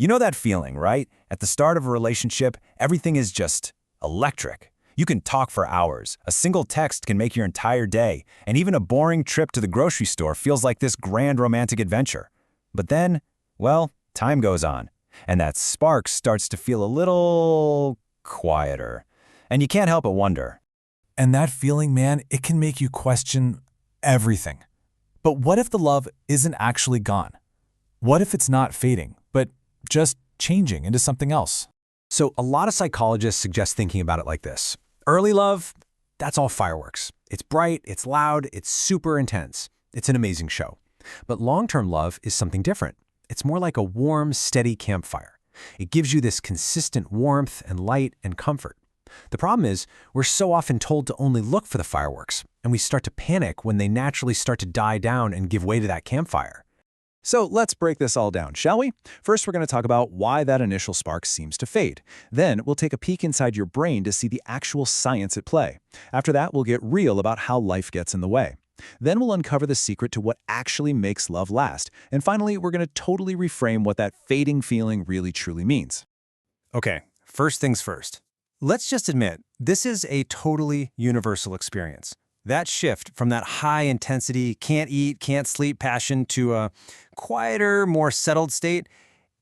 You know that feeling, right? At the start of a relationship, everything is just electric. You can talk for hours. A single text can make your entire day, and even a boring trip to the grocery store feels like this grand romantic adventure. But then, well, time goes on, and that spark starts to feel a little quieter. And you can't help but wonder. And that feeling, man, it can make you question everything. But what if the love isn't actually gone? What if it's not fading, but just changing into something else? So a lot of psychologists suggest thinking about it like this. Early love, that's all fireworks. It's bright, it's loud, it's super intense. It's an amazing show. But long-term love is something different. It's more like a warm, steady campfire. It gives you this consistent warmth and light and comfort. The problem is, we're so often told to only look for the fireworks, and we start to panic when they naturally start to die down and give way to that campfire. So let's break this all down, shall we? First, we're going to talk about why that initial spark seems to fade. Then, we'll take a peek inside your brain to see the actual science at play. After that, we'll get real about how life gets in the way. Then we'll uncover the secret to what actually makes love last. And finally, we're going to totally reframe what that fading feeling really truly means. Okay, first things first. Let's just admit, this is a totally universal experience. That shift from that high-intensity, can't eat, can't sleep passion to a quieter, more settled state,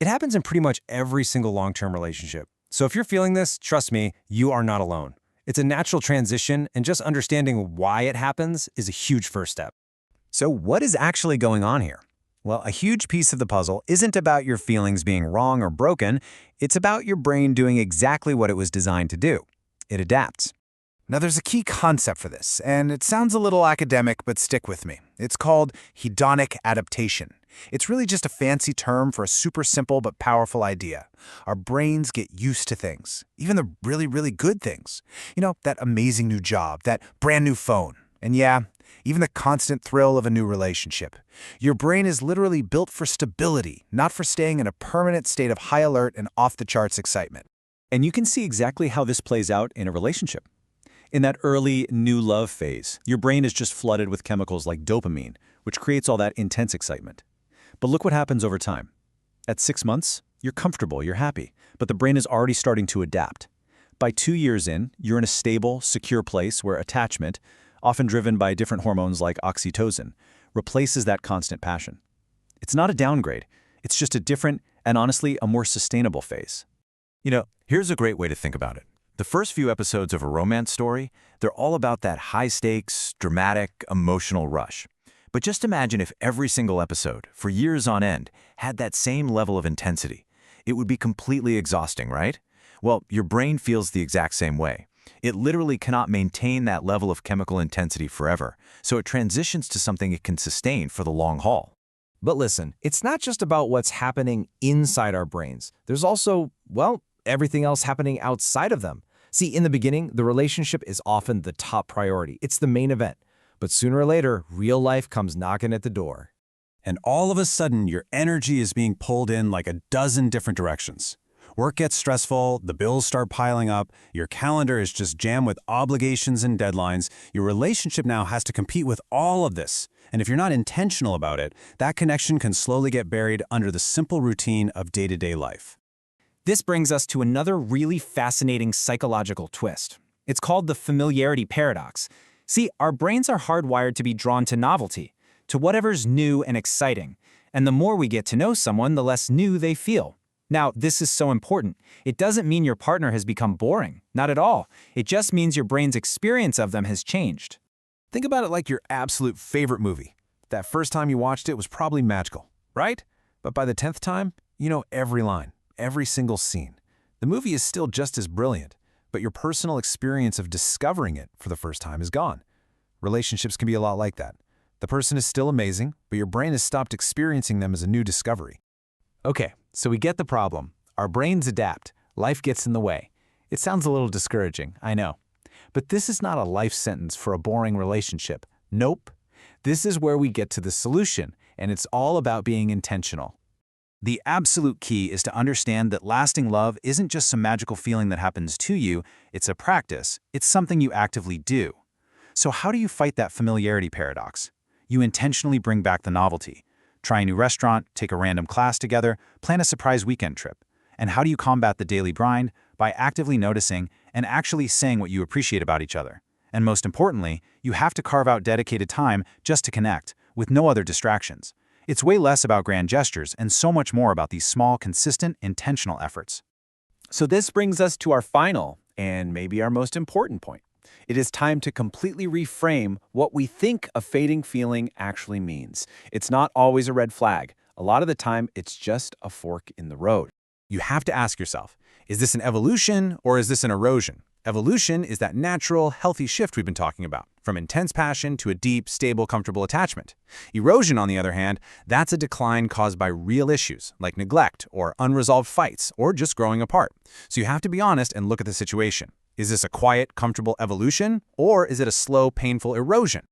it happens in pretty much every single long-term relationship. So if you're feeling this, trust me, you are not alone. It's a natural transition, and just understanding why it happens is a huge first step. So what is actually going on here? Well, a huge piece of the puzzle isn't about your feelings being wrong or broken. It's about your brain doing exactly what it was designed to do. It adapts. Now, there's a key concept for this, and it sounds a little academic, but stick with me. It's called hedonic adaptation. It's really just a fancy term for a super simple but powerful idea. Our brains get used to things, even the really, really good things. You know, that amazing new job, that brand new phone, and yeah, even the constant thrill of a new relationship. Your brain is literally built for stability, not for staying in a permanent state of high alert and off-the-charts excitement. And you can see exactly how this plays out in a relationship. In that early new love phase, your brain is just flooded with chemicals like dopamine, which creates all that intense excitement. But look what happens over time. At 6 months, you're comfortable, you're happy, but the brain is already starting to adapt. By 2 years in, you're in a stable, secure place where attachment, often driven by different hormones like oxytocin, replaces that constant passion. It's not a downgrade, it's just a different and honestly a more sustainable phase. You know, here's a great way to think about it. The first few episodes of a romance story, they're all about that high-stakes, dramatic, emotional rush. But just imagine if every single episode, for years on end, had that same level of intensity. It would be completely exhausting, right? Well, your brain feels the exact same way. It literally cannot maintain that level of chemical intensity forever, so it transitions to something it can sustain for the long haul. But listen, it's not just about what's happening inside our brains. There's also, well, everything else happening outside of them. See, in the beginning, the relationship is often the top priority. It's the main event. But sooner or later, real life comes knocking at the door. And all of a sudden, your energy is being pulled in like a dozen different directions. Work gets stressful, the bills start piling up, your calendar is just jammed with obligations and deadlines. Your relationship now has to compete with all of this. And if you're not intentional about it, that connection can slowly get buried under the simple routine of day-to-day life. This brings us to another really fascinating psychological twist. It's called the familiarity paradox. See, our brains are hardwired to be drawn to novelty, to whatever's new and exciting. And the more we get to know someone, the less new they feel. Now, this is so important. It doesn't mean your partner has become boring. Not at all. It just means your brain's experience of them has changed. Think about it like your absolute favorite movie. That first time you watched it was probably magical, right? But by the 10th time, you know every line, every single scene. The movie is still just as brilliant, but your personal experience of discovering it for the first time is gone. Relationships can be a lot like that. The person is still amazing, but your brain has stopped experiencing them as a new discovery. Okay, so we get the problem. Our brains adapt. Life gets in the way. It sounds a little discouraging, I know. But this is not a life sentence for a boring relationship. Nope. This is where we get to the solution, and it's all about being intentional. The absolute key is to understand that lasting love isn't just some magical feeling that happens to you, it's a practice, it's something you actively do. So how do you fight that familiarity paradox? You intentionally bring back the novelty. Try a new restaurant, take a random class together, plan a surprise weekend trip. And how do you combat the daily grind? By actively noticing and actually saying what you appreciate about each other. And most importantly, you have to carve out dedicated time just to connect, with no other distractions. It's way less about grand gestures and so much more about these small, consistent, intentional efforts. So this brings us to our final, and maybe our most important point. It is time to completely reframe what we think a fading feeling actually means. It's not always a red flag. A lot of the time, it's just a fork in the road. You have to ask yourself, is this an evolution or is this an erosion? Evolution is that natural, healthy shift we've been talking about, from intense passion to a deep, stable, comfortable attachment. Erosion, on the other hand, that's a decline caused by real issues, like neglect or unresolved fights or just growing apart. So you have to be honest and look at the situation. Is this a quiet, comfortable evolution, or is it a slow, painful erosion?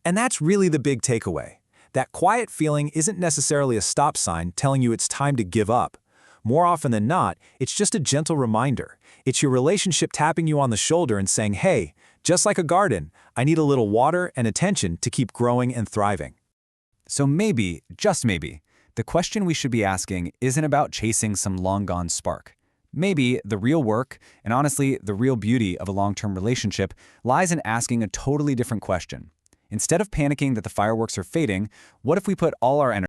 And that's really the big takeaway. That quiet feeling isn't necessarily a stop sign telling you it's time to give up. More often than not, it's just a gentle reminder. It's your relationship tapping you on the shoulder and saying, hey, just like a garden, I need a little water and attention to keep growing and thriving. So maybe, just maybe, the question we should be asking isn't about chasing some long-gone spark. Maybe the real work, and honestly, the real beauty of a long-term relationship lies in asking a totally different question. Instead of panicking that the fireworks are fading, what if we put all our energy